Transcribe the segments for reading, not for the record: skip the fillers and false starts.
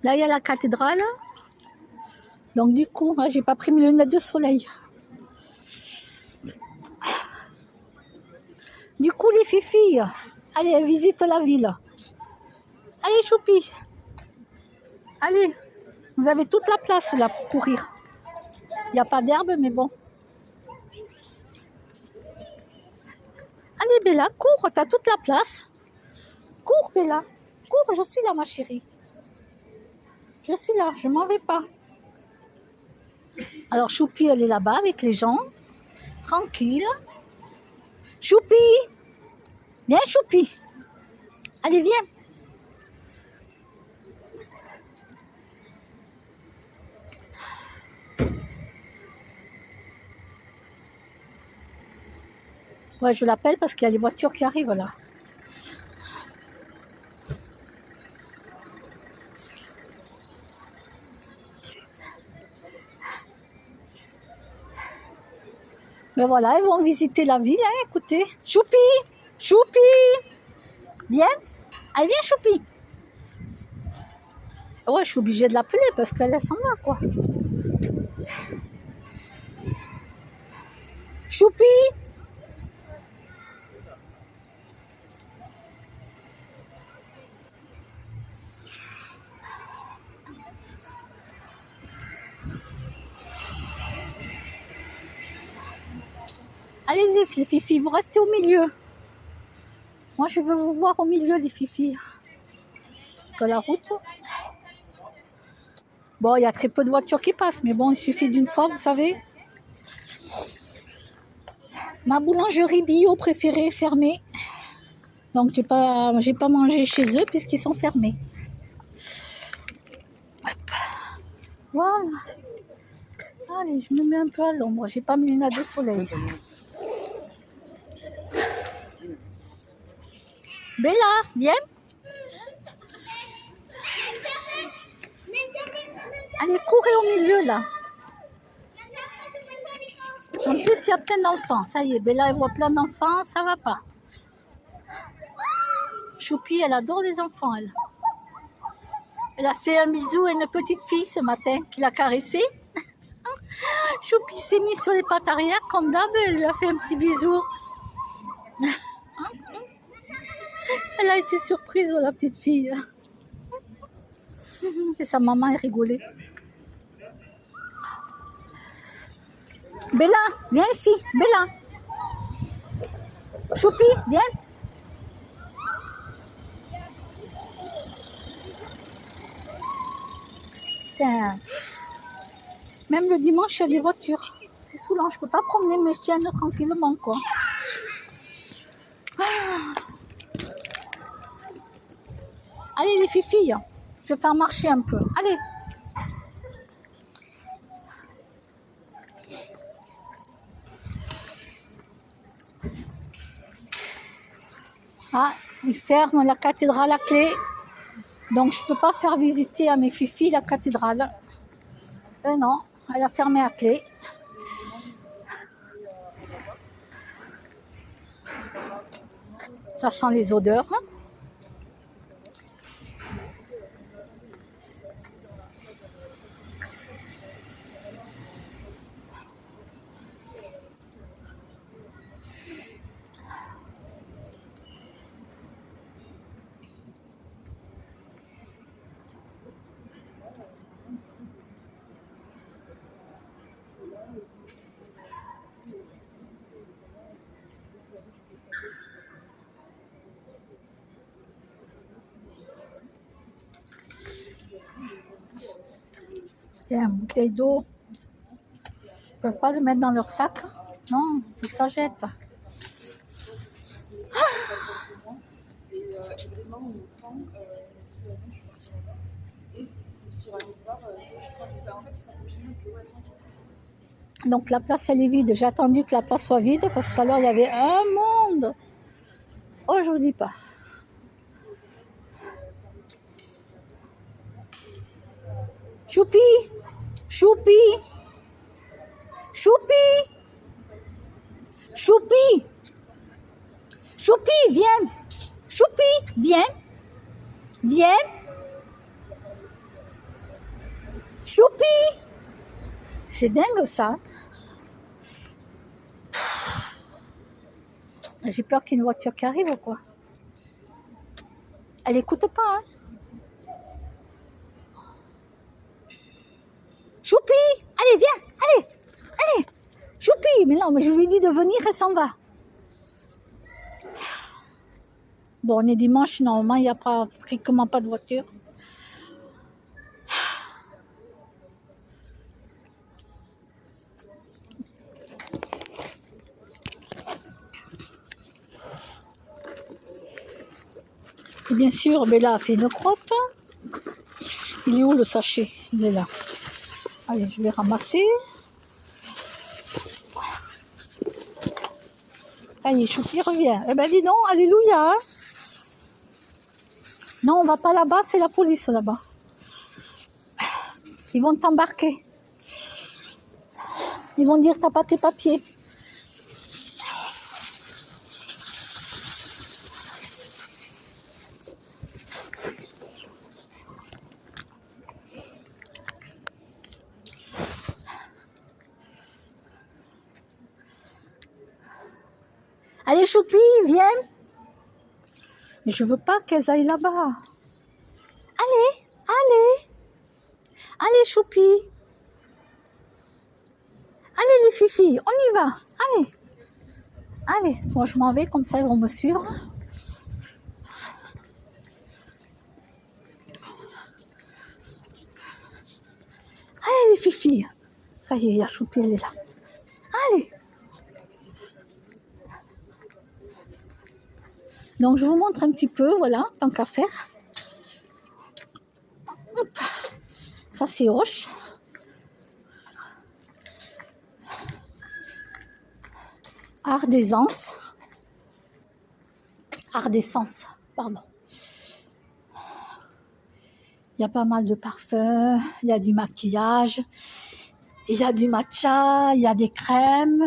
Là, il y a la cathédrale. Donc, du coup, moi, j'ai pas pris mes lunettes de soleil. Du coup, les filles, allez, visite la ville. Allez, choupi. Allez, vous avez toute la place là pour courir. Il n'y a pas d'herbe, mais bon. Allez, Bella, cours, tu as toute la place. Cours, Bella. Cours, je suis là, ma chérie. Je suis là, je m'en vais pas. Alors, Choupi, elle est là-bas avec les gens. Tranquille. Choupi. Viens, Choupi. Allez, viens. Ouais, je l'appelle parce qu'il y a les voitures qui arrivent là. Mais voilà, ils vont visiter la ville, hein, écoutez. Choupi. Choupi. Viens. Allez, viens, Choupi. Ouais, je suis obligée de l'appeler parce qu'elle s'en va, quoi. Choupi. Allez-y, fifi, vous restez au milieu. Moi, je veux vous voir au milieu, les fifis. Parce que la route... Bon, il y a très peu de voitures qui passent, mais bon, il suffit d'une fois, vous savez. Ma boulangerie bio préférée est fermée. Donc, j'ai pas mangé chez eux puisqu'ils sont fermés. Hop. Voilà. Allez, je me mets un peu à l'ombre. J'ai pas mis une lunettes de soleil. Bella, viens. Allez, courez au milieu, là. En plus, il y a plein d'enfants. Ça y est, Bella, elle voit plein d'enfants. Ça va pas. Choupi, elle adore les enfants, elle. Elle a fait un bisou à une petite fille ce matin qui l'a caressée. Choupi s'est mis sur les pattes arrière, comme d'hab, elle lui a fait un petit bisou. Elle a été surprise, la petite fille. Et sa maman, elle rigolait. Bella, viens ici, Bella. Choupi, viens. Tiens. Même le dimanche, il y a des voitures. C'est saoulant, je peux pas promener mes chiennes tranquillement, quoi. Allez, les filles, je vais faire marcher un peu. Allez. Ah, ils ferment la cathédrale à clé. Donc, je ne peux pas faire visiter à mes filles la cathédrale. Non, elle a fermé à clé. Ça sent les odeurs. Tiens, une bouteille d'eau. Ils ne peuvent pas le mettre dans leur sac. Non, il faut que ça jette. Donc la place elle est vide. J'ai attendu que la place soit vide parce que tout à l'heure il y avait un monde. Aujourd'hui pas. Choupi, Choupi, Choupi, Choupi, Choupi, viens. Choupi, viens. Viens. Choupi! C'est dingue ça. J'ai peur qu'il y ait une voiture qui arrive ou quoi. Elle écoute pas, hein. Choupi! Allez, viens! Allez! Allez! Choupi! Mais non, mais je lui dis de venir, elle s'en va. Bon, on est dimanche, normalement, il n'y a pas, strictement pas de voiture. Et bien sûr, Bella a fait une crotte. Il est où le sachet? Il est là. Allez, je vais ramasser. Allez, Choupi revient. Eh ben dis donc, alléluia. Hein, non, on va pas là-bas, c'est la police là-bas. Ils vont t'embarquer. Ils vont dire t'as pas tes papiers. Allez Choupi, viens. Mais je veux pas qu'elles aillent là-bas. Allez, allez. Allez Choupi. Allez les filles, on y va. Allez. Allez, moi je m'en vais, comme ça ils vont me suivre. Allez les filles. Ça y est, il y a Choupi, elle est là. Allez. Donc je vous montre un petit peu, voilà, tant qu'à faire. Hop. Ça c'est Hoche. Ardessence. Ardessence, pardon. Il y a pas mal de parfums, il y a du maquillage, il y a du matcha, il y a des crèmes.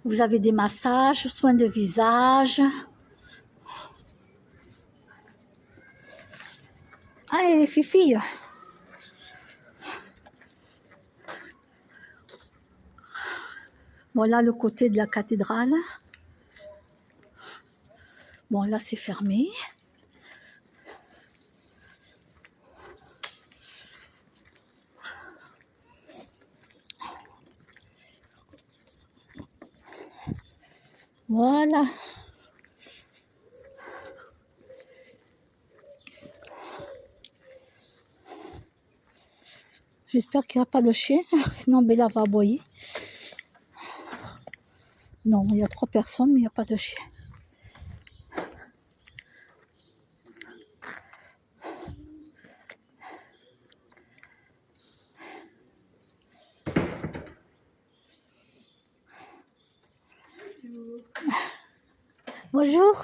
Vous avez des massages, soins de visage. Allez les filles. Voilà le côté de la cathédrale. Bon là c'est fermé. Voilà. J'espère qu'il n'y a pas de chien, sinon Bella va aboyer. Non, il y a 3 personnes, mais il n'y a pas de chien. Bonjour.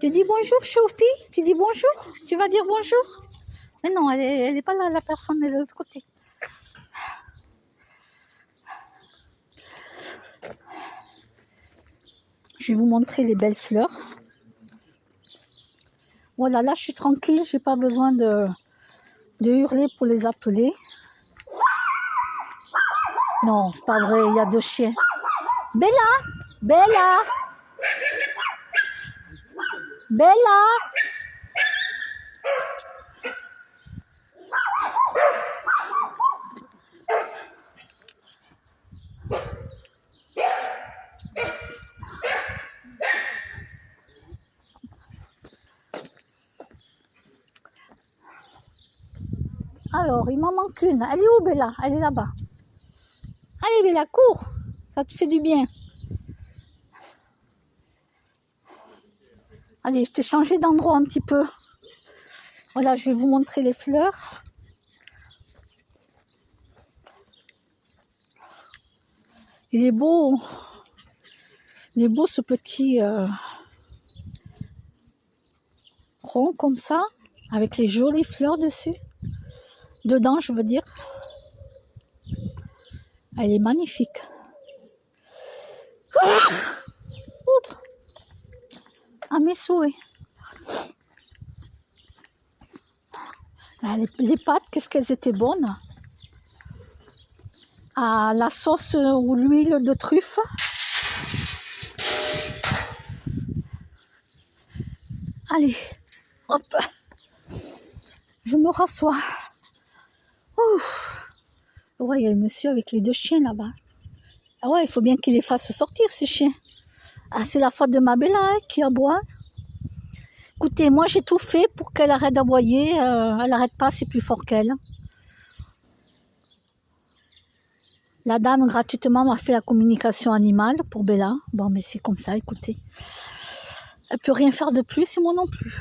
Tu dis bonjour, Choupi? Tu dis bonjour? Tu vas dire bonjour? Mais non, elle n'est pas là, la personne est de l'autre côté. Je vais vous montrer les belles fleurs. Voilà, là je suis tranquille, je n'ai pas besoin de hurler pour les appeler. Non, c'est pas vrai, il y a 2 chiens. Bella! Bella! Bella! Alors, il m'en manque une. Elle est où, Bella? Elle est là-bas. Allez, Bella, cours. Ça te fait du bien. Allez, je t'ai changé d'endroit un petit peu. Voilà, je vais vous montrer les fleurs. Il est beau. Il est beau ce petit rond comme ça, avec les jolies fleurs dessus. Dedans, je veux dire. Elle est magnifique. À mes souhaits. Ah, les pâtes, qu'est-ce qu'elles étaient bonnes. Ah, la sauce ou l'huile de truffe. Allez, hop, je me rassois. Ouf. Ouais, il y a le monsieur avec les 2 chiens là-bas. Ah ouais, il faut bien qu'il les fasse sortir, ces chiens. Ah, c'est la faute de ma Bella hein, qui aboie. Écoutez, moi j'ai tout fait pour qu'elle arrête d'aboyer. Elle n'arrête pas, c'est plus fort qu'elle. La dame gratuitement m'a fait la communication animale pour Bella. Bon, mais c'est comme ça, écoutez. Elle peut rien faire de plus et moi non plus.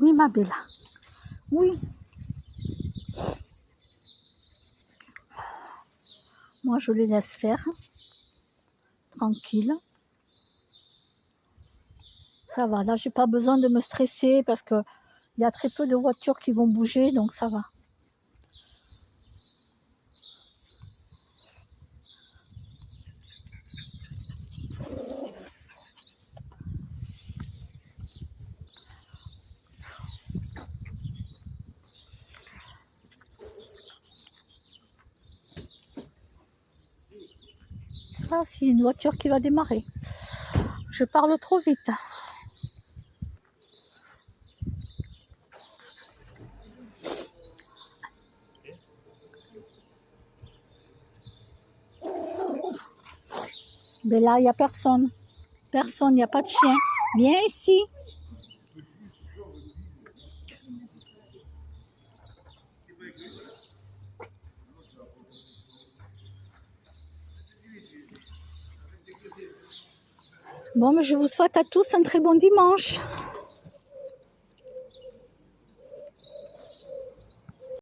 Oui, ma Bella. Oui. Moi, je les laisse faire. Tranquille. Ça va, là, j'ai pas besoin de me stresser parce que il y a très peu de voitures qui vont bouger, donc ça va. Ah, c'est une voiture qui va démarrer. Je parle trop vite. Mais là, il n'y a personne. Personne, il n'y a pas de chien. Viens ici. Bon, mais je vous souhaite à tous un très bon dimanche.